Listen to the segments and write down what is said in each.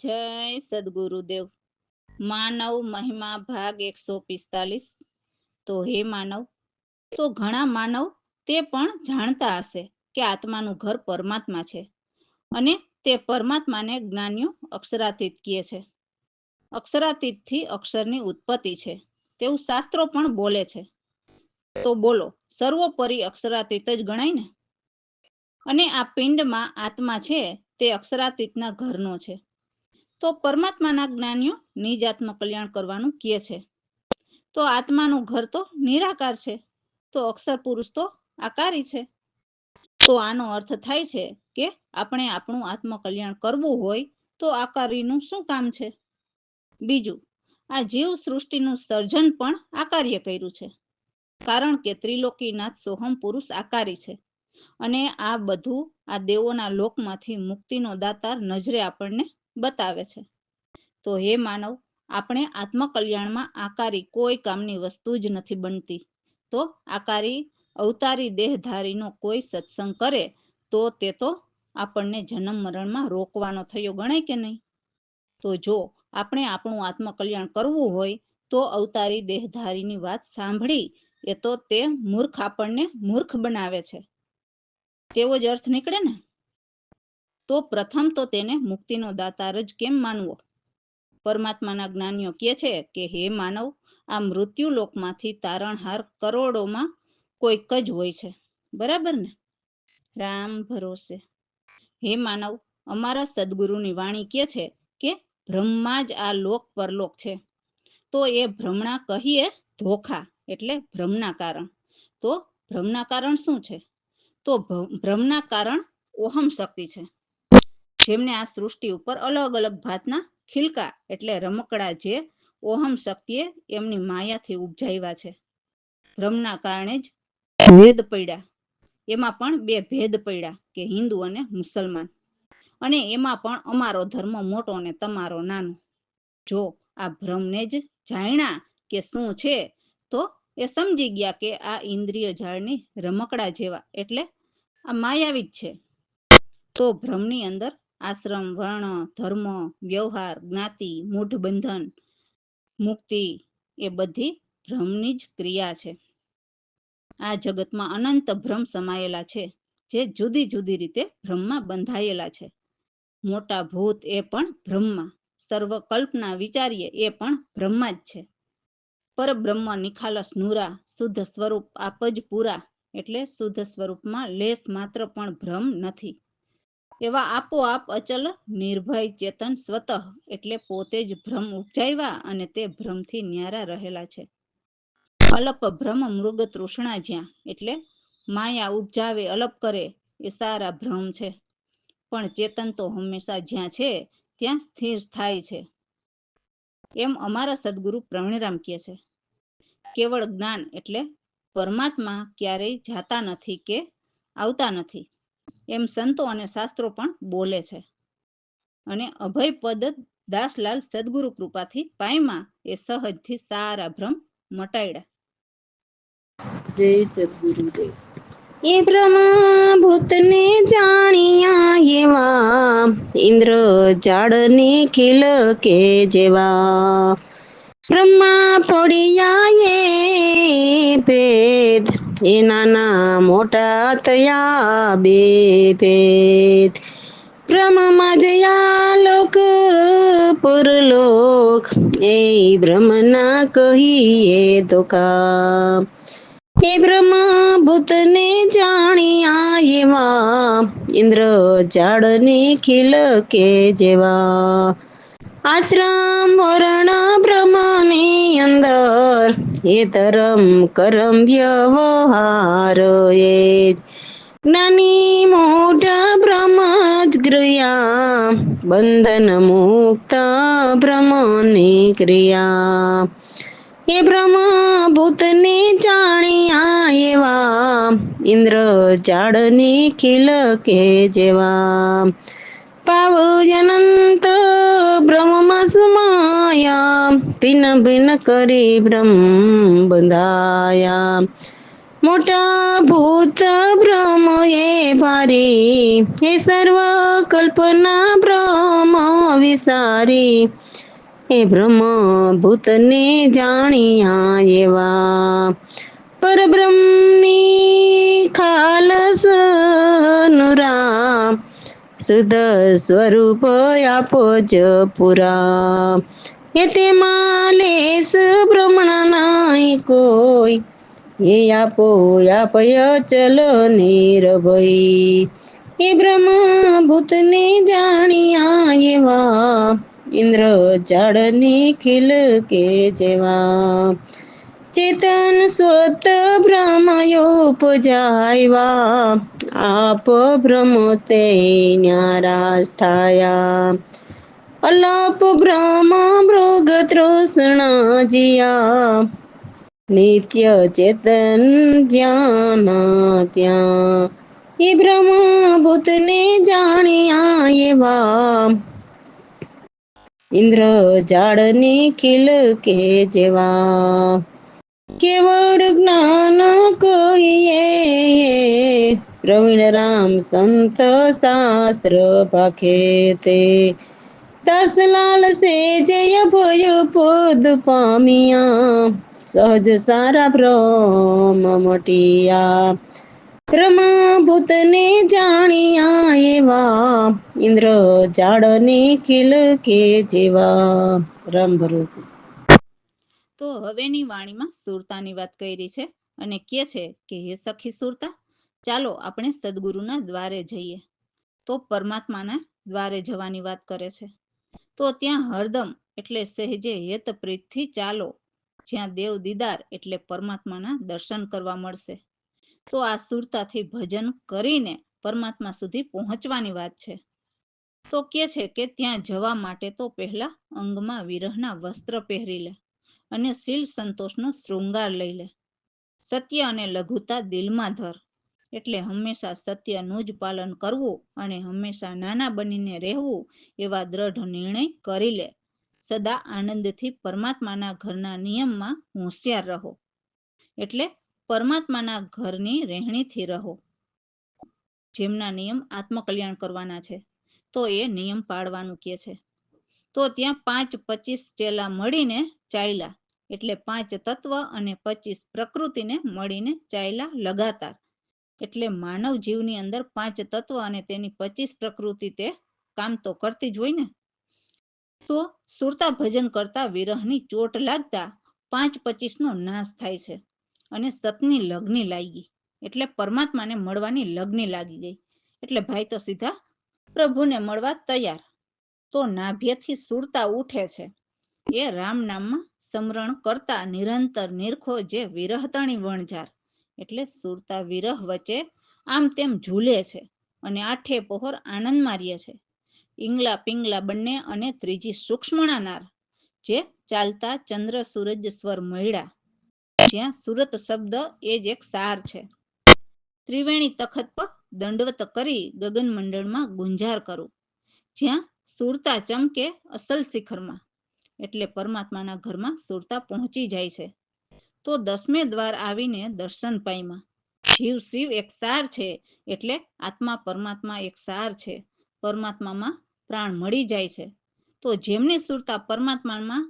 જય સદગુરુદેવ। માનવ મહિમા ભાગ 145। તો હે માનવ, તો ઘણા માનવ તે પણ જાણતા હશે કે આત્માનું ઘર પરમાત્મા છે અને તે પરમાત્માને જ્ઞાનીઓ અક્ષરાતીત કહે છે। અક્ષરાતીતથી અક્ષરની ઉત્પત્તિ છે તેવું શાસ્ત્રો પણ બોલે છે। તો બોલો, સર્વોપરી અક્ષરાતીત જ ગણાય ને। અને આ પિંડમાં આત્મા છે તે અક્ષરાતીતના ઘરનો છે। તો પરમાત્માના જ્ઞાનીઓ નિજ આત્મ કલ્યાણ કરવાનું કહે છે। તો આત્માનું ઘર તો નિરાકાર છે, તો અક્ષર પુરુષ તો આકારી છે। તો આનો અર્થ થાય છે કે આપણે આપણું આત્મ કલ્યાણ કરવું હોય તો આકારીનું શું કામ છે। બીજું, આ જીવ સૃષ્ટિનું સર્જન પણ આકાર્ય કર્યું છે, કારણ કે ત્રિલોકીનાથ સોહમ પુરુષ આકારી છે અને આ બધું આ દેવોના લોકમાંથી મુક્તિનો દાતાર નજરે આપણને બતાવે છે। તો હે માનવ, આપણે આત્મકલ્યાણમાં આકારી કોઈ કામની વસ્તુ જ નથી બનતી। તો આકારી અવતારી દેહધારીનો કોઈ સત્સંગ કરે તો તે તો આપણને જન્મ મરણમાં રોકવાનો થયો ગણાય કે નહીં। તો જો આપણે આપણું આત્મકલ્યાણ કરવું હોય તો અવતારી દેહધારીની વાત સાંભળી એ તો તે મૂર્ખ આપણને મૂર્ખ બનાવે છે, તેવો જ અર્થ નીકળે ને। તો પ્રથમ તો તેને મુક્તિનો દાતાર જ કેમ માનવો। પરમાત્માના જ્ઞાનીઓ કહે છે કે હે માનવ, આ મૃત્યુ લોકમાંથી તારણહાર કરોડોમાં કોઈક જ હોય છે, બરાબર ને। રામ ભરોસે। હે માનવ, અમારા સદગુરુની વાણી કહે છે કે બ્રહ્મા જ આ લોક પરલોક છે। તો એ ભ્રમણા કહીએ ધોખા, એટલે ભ્રમના કારણ। તો ભ્રમના કારણ શું છે? તો ભ્રમના કારણ ઓહમ શક્તિ છે, જેમને આ સૃષ્ટિ ઉપર અલગ અલગ ભાતના ખિલકા એટલે રમકડા જે ઓહમ શક્તિએ એમની માયાથી ઉપજાવ્યા છે। ભ્રમના કારણે જ ભેદ પડ્યા, એમાં પણ બે ભેદ પડ્યા કે હિન્દુ અને મુસલમાન, અને એમાં પણ અમારો ધર્મ મોટો ને તમારો નાનો। જો આ ભ્રમને જ જાણ્યા કે શું છે તો એ સમજી ગયા કે આ ઇન્દ્રિય જાળની રમકડા જેવા એટલે આ માયાવી જ છે। તો ભ્રમની અંદર આશ્રમ, વર્ણ, ધર્મ, વ્યવહાર, જ્ઞાતિ, મૂઢ બંધન, મુક્તિ એ બધી ભ્રમની જ ક્રિયા છે। આ જગતમાં અનંત ભ્રમ સમાયેલા છે, જે જુદી જુદી રીતે ભ્રમમાં બંધાયેલા છે। મોટા ભૂત એ પણ બ્રહ્મા, સર્વ કલ્પના વિચારીએ એ પણ બ્રહ્મા જ છે। પરબ્રહ્મ નિખાલસ નૂરા, શુદ્ધ સ્વરૂપ આપ જ પૂરા, એટલે શુદ્ધ સ્વરૂપમાં લેશ માત્ર પણ ભ્રમ નથી। એવા આપોઆપ અચલ નિર્ભય ચેતન સ્વતઃ એટલે પોતે જ ભ્રમ ઉપજાવ્યા અને તે ભ્રમથી ન્યારા રહેલા છે। અલપ ભ્રમ મૃગ તૃષ્ણા જ્યાં એટલે માયા ઉપજાવે અલપ કરે એ સારા ભ્રમ છે, પણ ચેતન તો હંમેશા જ્યાં છે ત્યાં સ્થિર થાય છે। એમ અમારા સદગુરુ પ્રવીણરામ કહે છે। કેવળ જ્ઞાન એટલે પરમાત્મા ક્યારેય જાતા નથી કે આવતા નથી, એમ સંતો અને શાસ્ત્રો પણ બોલે છે। અને અભય પદ દાસલાલ સદગુરુ કૃપાથી પાયમાં એ સહજથી સારા ભ્રમ મટાડ્યા। જય સદગુરુદેવ। એ બ્રહ્મા ભૂતને જાણ્યા એવા, ઇન્દ્ર જાડને ખીલ કે જેવા, બ્રહ્મા ફોડિયા એ ભેદ, એ નાના મોટા થયા બે ભેદ, બ્રહ્મમાં જયા લોક પુરલોક, એ બ્રહ્મના કહીએ ધોકા। એ બ્રહ્મા ભૂતને જાણ્યા એવા, ઇન્દ્ર જાડને ખીલ કે જેવા, આશ્રમ વર્ણ બ્રહ્મની અંદર, એ ધર્મ કરમ વ્યવહાર એ જ, જ્ઞાની મોઢ બ્રહ્મ જ ગ્રયા, બંધન મુક્ત બ્રહ્મની ક્રિયા। એ બ્રહ્મ ભૂતને જાણ્યા એવા, ઇન્દ્ર જાડને ખીલ કે જેવા, ભાવ અનંત બ્રહ્મમાં સમાયા, ભિન્ન ભિન્ન કરી બ્રહ્મ બંધાયા, મોટા ભૂત બ્રહ્મ એ ભારી, એ સર્વ કલ્પના બ્રહ્મ સારી એ બ્રહ્મ ભૂતને જાણ્યા એવા પરબ્રહ્મની ખાલસ નુરા શુદ્ધ સ્વરૂપ આપો જ પુરા એ તેમાં લેસ બ્રહ્મણ નાય કોઈ એ આપો આપય ચલો નિર્ભય એ બ્રહ્મ ભૂતને જાણ્યા એવા ઇન્દ્ર ઝાડની ખીલ કે જેવા ચેતન સ્વત બ્રહ્મયો પૂજાયવા આપ બ્રહ્મ તે ન્યારાસ થાયા અલાપ બ્રહ્મ મૃગ તૃષ્ણા જીયા નિત્ય ચેતન જ્ઞાન ત્યાં એ બ્રહ્મ ભૂતને જાણ્યા એવા ઇન્દ્ર ઝાડની ખીલ કે જેવા કેવળ જ્ઞાન કહીએ પ્રવીણ રામ સંત શાસ્ત્ર પાખે તે દાસલાલ સે જય ભય પદ પામિયા સહજ સારા બ્રહ્મ મટિયા બ્રહ્મભૂતને જાણ્યા એવા ઇન્દ્ર ઝાડની ખીલ કે જેવા રામ ભરોસે. તો હવેની વાણીમાં સુરતાની વાત કરી છે અને કહે છે કે હે સખી સુરતા, ચાલો આપણે સદગુરુના દ્વારે જઈએ. તો પરમાત્માના દ્વારે જવાની વાત કરે છે. તો ત્યાં હરદમ એટલે સહેજે હેત પ્રીતથી ચાલો, જ્યાં દેવ દીદાર એટલે પરમાત્માના દર્શન કરવા મળશે. તો આ સુરતાથી ભજન કરીને પરમાત્મા સુધી પહોંચવાની વાત છે. તો કે છે કે ત્યાં જવા માટે તો પહેલા અંગમાં વિરહના વસ્ત્ર પહેરી લે અને શીલ સંતોષનો શૃંગાર લઈ લે. સત્ય અને લઘુતા દિલમાં ધર, એટલે હંમેશા સત્યનું જ પાલન કરવું અને હંમેશા નાના બનીને રહેવું એવા દ્રઢ નિર્ણય કરી લે. સદા આનંદથી પરમાત્માના ઘરના નિયમમાં હોશિયાર રહો, એટલે પરમાત્માના ઘરની રહેણીથી રહો. જેમના નિયમ આત્મકલ્યાણ કરવાના છે તો એ નિયમ પાળવાનું કહે છે. તો ત્યાં 5-25 ચેલા મળીને ચાલ્યા, એટલે 5 તત્વ અને 25 પ્રકૃતિને મળીને ચાલ્યા લગાતાર. એટલે માનવ જીવની અંદર 5 તત્વ અને તેની 25 પ્રકૃતિ તે કામ તો કરતી જ હોય ને. તો સુરતા ભજન કરતા વિરહની ચોટ લાગતા 5-25 નો નાશ થાય છે અને સતની લગ્ની લાગી, એટલે પરમાત્માને મળવાની લગ્ની લાગી ગઈ. એટલે ભાઈ તો સીધા પ્રભુને મળવા તૈયાર. તો નાભ્યથી સુરતા ઉઠે છે. એ રામ નામમાં સ્મરણ કરતા નિરંતર નિરખો જે વિરહતણી વણઝાર, એટલે સુરતા વિરહ વચ્ચે આમ તેમ ઝૂલે છે અને આઠે પહોર આનંદ મારીએ છે. ઈંગલા પિંગલા બંને અને ત્રીજી સૂક્ષ્મણા નાર, જે ચાલતા ચંદ્ર સૂરજ સ્વર મળ્યા, જ્યાં સુરત શબ્દ એ જ એક સાર છે. ત્રિવેણી તખત પર દંડવત કરી ગગન મંડળમાં ગુંજાર કરું, જ્યાં સુરતા ચમકે અસલ શિખરમાં, એટલે પરમાત્માના ઘરમાં સુરતા પહોંચી જાય છે. તો 10મે દ્વાર આવીને દર્શન પામ્યા. જીવ શિવ એક સાર છે, એટલે આત્મા પરમાત્મા એક સાર છે. પરમાત્મામાં પ્રાણ મળી જાય છે. તો જેમની સુરતા પરમાત્મામાં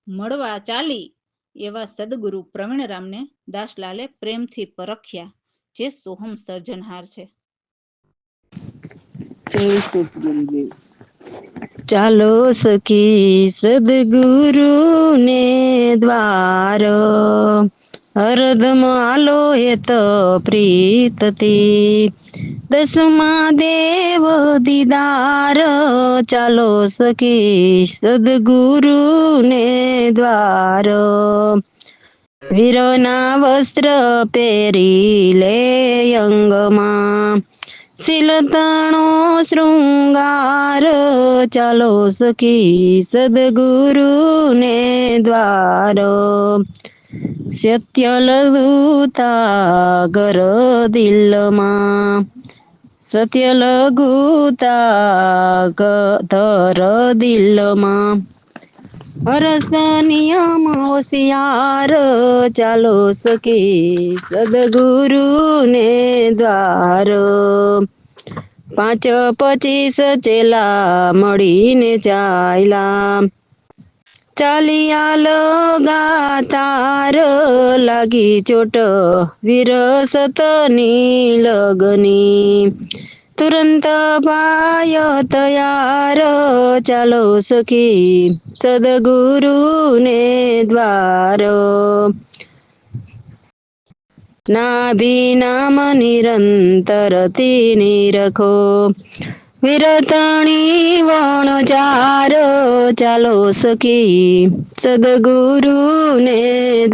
મળવા ચાલી, એવા સદગુરુ પ્રવીણરામને દાસલાલે પ્રેમથી પરખ્યા, જે સોહમ સર્જનહાર છે. જય સદગુરુદેવ. ચાલો સખી સદગુરુ ને દ્વાર, હરદમ આલો એ તો પ્રીતથી 10મા દેવ દીદાર. ચાલો સખી સદગુરુ ને દ્વાર, વીરોના વસ્ત્ર પહેરી લે અંગમાં, શીલતણો શૃંગાર. ચાલો સખી સદગુરુ ને દ્વાર, સત્ય લઘુતા ઘર દિલમાં, સત્ય લઘુતા ધર દિલમાં, હરસ નિયમ હોશિયાર. ચાલો સખી સદગુરુ ને દ્વાર, 25 ચેલા મળીને ચાલ્યા. ચાલિયા લગાતાર લાગી ચોટ વિરસતની લગની. તુરંત પાય તૈયાર ચાલો સખી સદગુરુને દ્વાર. નાભી નામ નિરંતર તીની રખો વિરતણી વણજાર ચાલો સખી સદગુરુને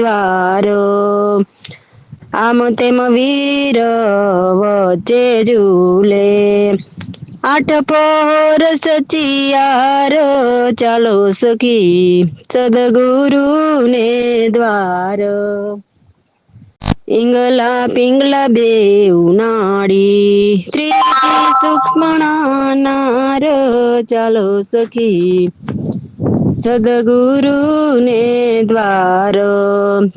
દ્વાર. આમ તેમ વીર વચ્ચે ઝૂલે 8 પહોર સચિયાર ચાલો સખી સદગુરુને દ્વાર. ઈંગલા પિંગલા બેઉ નાડી ત્રીજી સૂક્ષ્મણા નાર ચાલો સખી સદગુરુને દ્વાર.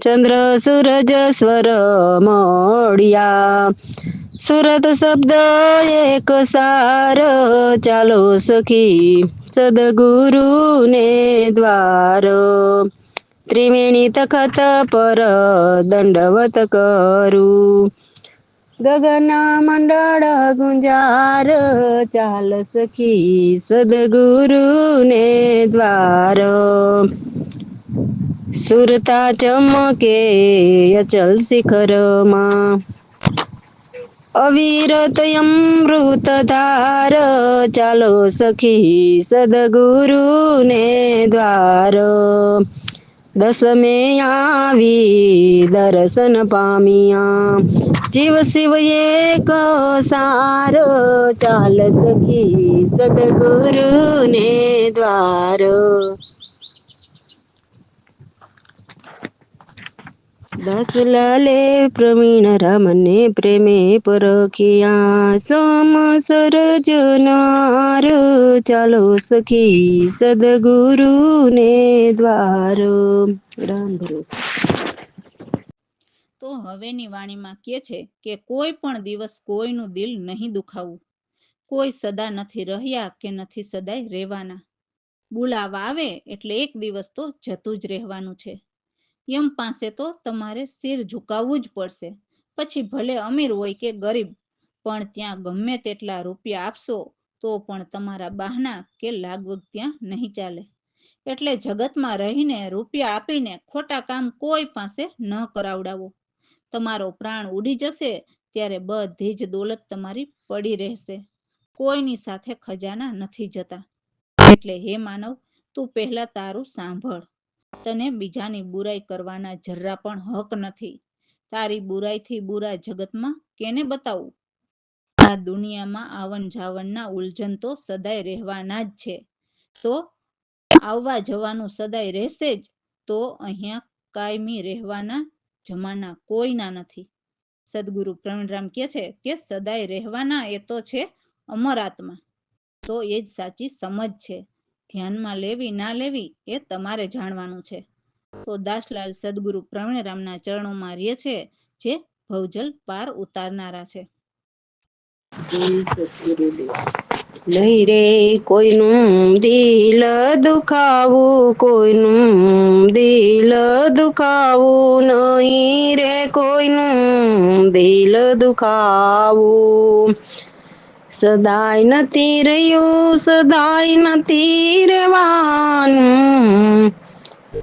ચંદ્ર સૂરજ સ્વર મળ્યા સુરત શબ્દ એક સાર ચાલો સખી સદગુરુને દ્વાર. ત્રિવેણી તખત પર દંડવત કરું ગગન મંડળ ગુંજાર ચાલ સખી સદગુરુને દ્વાર. સુરતા ચમકે અચલ શિખરમાં અવિરત અમૃત ધાર ચાલો સખી સદગુરુને દ્વાર. દસમે આવી દર્શન પામ્યા જીવ શિવ એક સાર ચાલ સખી સદગુરુને દ્વાર. દાસલાલે પ્રવીણ રામને પ્રેમે પરખિયા સોમ સરજનાર ચાલો સખી સદગુરુને દ્વાર. રામ ભરોસે. તો હવેની વાણીમાં કહે છે કે કોઈ પણ દિવસ કોઈનું દિલ નહીં દુખાવવું. કોઈ સદા નથી રહ્યા કે નથી સદાય રહેવાના. બોલાવા આવે એટલે એક દિવસ તો જતું જ રહેવાનું છે. યમ પાસે તો તમારે શિર ઝુકાવવું જ પડશે. પછી ભલે અમીર હોય કે ગરીબ, પણ ત્યાં ગમે તેટલા રૂપિયા આપશો તો પણ તમારા બહાના કે લાગવગ ત્યાં નહીં ચાલે. એટલે જગતમાં રહીને રૂપિયા આપીને ખોટા કામ કોઈ પાસે ન કરાવડાવો. તમારો પ્રાણ ઉડી જશે ત્યારે બધી જ દોલત તમારી પડી રહેશે. કોઈની સાથે ખજાના નથી જતા. એટલે હે માનવ, તું પહેલા તારું સાંભળ. તને બીજાની બુરાઈ કરવાના જરા પણ હક નથી. તારી બુરાઈથી બુરા જગતમાં કેને બતાવું? આ દુનિયામાં આવન જાવનના ઉલઝન તો સદાય રહેવાના જ છે. તો આવવા જવાનું સદાય રહેશે જ. તો અહીંયા કાયમી રહેવાના જમાના કોઈના નથી. સદગુરુ પ્રવીણરામ કહે છે કે સદાય રહેવાના એ તો છે અમર આત્મા. તો એ જ સાચી સમજ છે. ધ્યાનમાં લેવી ના લેવી એ તમારે જાણવાનું છે. તો દાસલાલ સદગુરુ પ્રવીણરામના ચરણોમાં રહે છે, જે ભવજલ પાર ઉતારનારા છે. નહીં રે કોઈનું દિલ દુખાવું, કોઈનું દિલ દુખાવું, નહીં રે કોઈનું દિલ દુખાવું. સદાય નથી રહ્યું, સદાય નથી રહેવાનું.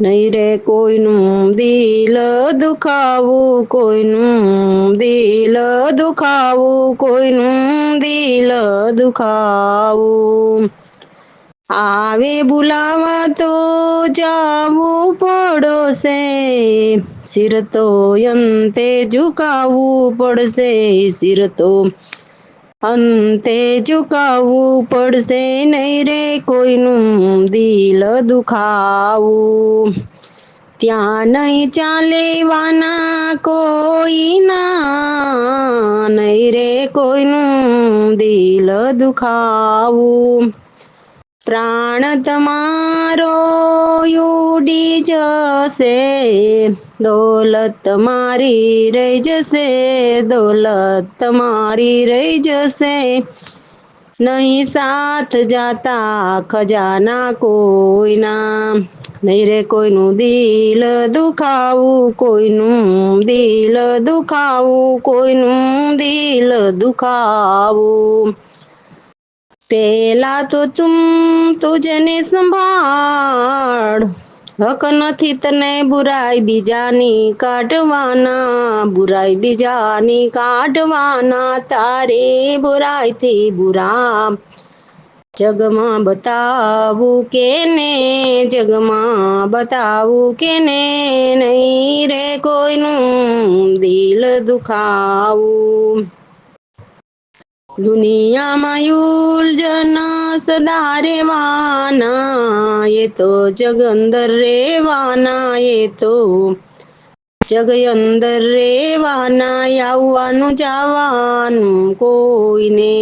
નહીં રે કોઈનું દિલ દુખાવું, કોઈનું દિલ દુખાવું, કોઈનું દિલ દુખાવું. આવે બોલાવા તો જાવું પડશે, શિર તો અંતે ઝુકાવવું પડશે, શિર તો અંતે ઝુકાવવું પડશે. નહીં રે કોઈનું દિલ દુખાવું. ત્યાં નહીં ચાલેવાના કોઈના, નહીં રે કોઈનું દિલ દુખાવું. પ્રાણ તમારો ઉડી જશે, દોલત મારી રહી જશે, દોલત તમારી રહી જશે. નહીં સાથ જાતા ખજાના કોઈના, નહીં રે કોઈનું દિલ દુખાવું, કોઈનું દિલ દુખાવું, કોઈનું દિલ દુખાવું. પેલા તો તુજને સંભાળ, હક નથી તને બુરાઈ બીજાની કાઢવાના, બુરાઈ બીજાની કાઢવાના, તારે બુરાઈથી બુરા જગમાં બતાવું કેને, જગમાં બતાવું કેને, નહીં રે કોઈનું દિલ દુખાવું. દુનિયામાં ઉલઝન સદા રેવાના, એ તો જગ અંદર રેવાના, એ તો જગ અંદર રેવાના, આવવાનું જવાનું કોઈને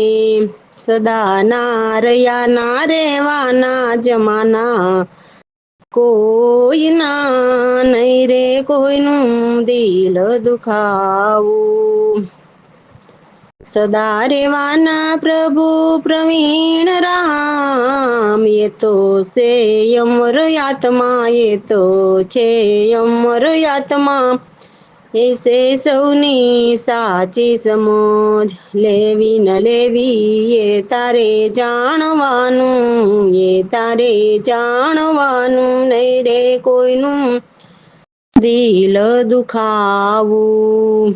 સદા ના રહ્યા ના રેવાના, જમાના કોઈના, નહીં રે કોઈનું દિલ દુખાવું. સદા રેવાના પ્રભુ પ્રવીણ રામ, એ તો છે અમર આત્મા, એ તો છે અમર આત્મા, એ છે સૌની સાચી સમજ, લેવી ન લેવી એ તારે જાણવાનું, એ તારે જાણવાનું, નહીં રે કોઈનું દિલ દુખાવું.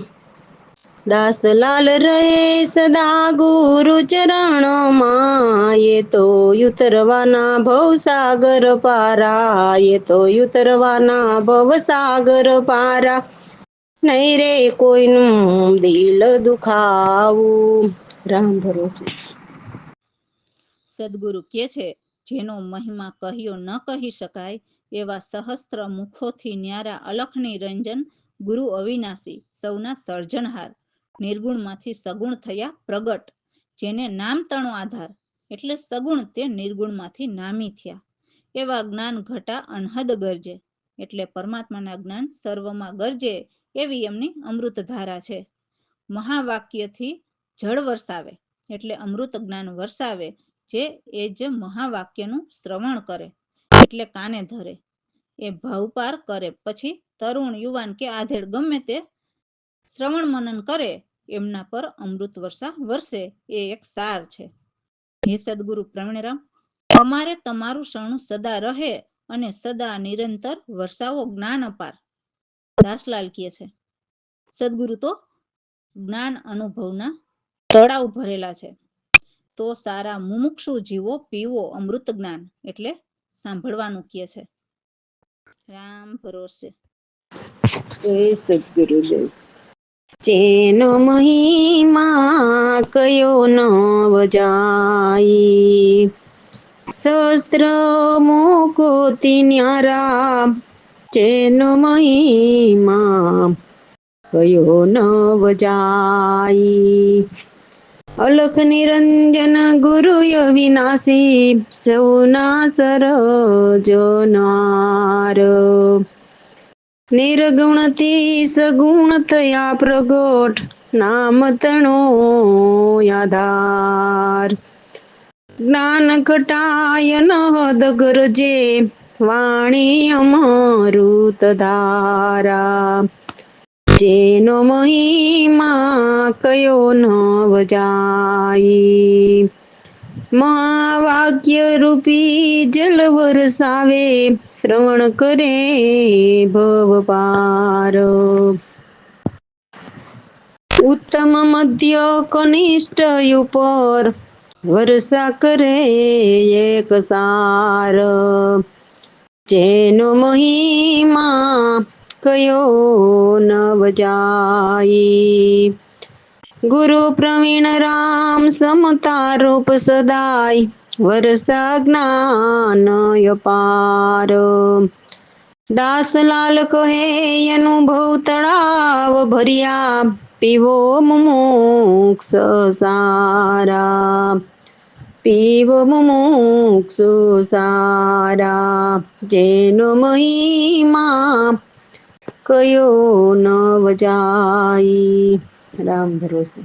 દાસલાલ રહે સદા ગુરુ ચરણમાં, એ તો ઉતરવાના ભવસાગર પારા, એ તો ઉતરવાના ભવસાગર પારા, નહીં રે કોઈનું દિલ દુખાવું. રામ ભરોસે. સદગુરુ કહે છે, જેનો મહિમા કહ્યો ન કહી શકાય, એવા સહસ્ત્ર મુખોથી ન્યારા અલખ નિરંજન ગુરુ અવિનાશી, સૌના સર્જનહાર, નિર્ગુણમાંથી સગુણ થયા પ્રગટ, જેને નામ તણો આધાર, એટલે સગુણ તે નિર્ગુણમાંથી નામી થયા. એવા જ્ઞાન ઘટા અનહદ ગરજે, એટલે પરમાત્માના જ્ઞાન સર્વમાં ગરજે, એવી એમની અમૃત ધારા છે. મહાવાક્યથી જળ વરસાવે, એટલે અમૃત જ્ઞાન વરસાવે, જે એ જ મહાવાક્યનું શ્રવણ કરે, એટલે કાને ધરે, એ ભાવપાર કરે, પછી તરુણ યુવાન કે આધેડ ગમે તે શ્રવણ મનન કરે, એમના પર અમૃત વર્ષા વરસે, એ એક સાર છે. હે સદગુરુ પ્રવીણરામ, અમારે તમારું શરણું સદા રહે, અને સદા નિરંતર વરસાવો જ્ઞાન અપાર. દાસલાલ કહે છે, સદગુરુ તો જ્ઞાન અનુભવના તળાવ ભરેલા છે, તો સારા મુમુક્ષુ જીવો પીવો અમૃત જ્ઞાન, એટલે સાંભળવાનું કહે છે. રામ ભરોસે. જય સદગુરુદેવ. જેનો મહિમા કયો ન વજાય, શસ્ત્ર મોકોથી ન્યારા, જેનો મહિમા કયો ન વજાય. અલખ નિરંજન ગુરુ અવિનાશી, સૌના સર્જનહાર, નિર્ગુણથી સગુણ થયા પ્રગટ, નામ તણો આધાર. જ્ઞાન ઘટાય નહદ ગરજે, વાણી અમૃત ધારા, જેનો મહિમા કયો ન વજાય. મહાવાક્ય રૂપી જલ વરસાવે, શ્રવણ કરે ભવ પાર. ઉત્તમ મધ્ય કનિષ્ઠ ઉપર, વર્ષા કરે એક સાર, જેનો મહિમા કયો ન વજાય. ગુરુ પ્રવીણ રામ સમતા રૂપ સદાય, વરસા જ્ઞાન અપાર. દાસલાલ કહે અનુભવ તળાવ ભર્યા, પીવો મુમુક્ષ સારા, પીવો મુમુક્ષ સારા, જેનો મહિમા કયો ન વજાય. રામ ભરોસે.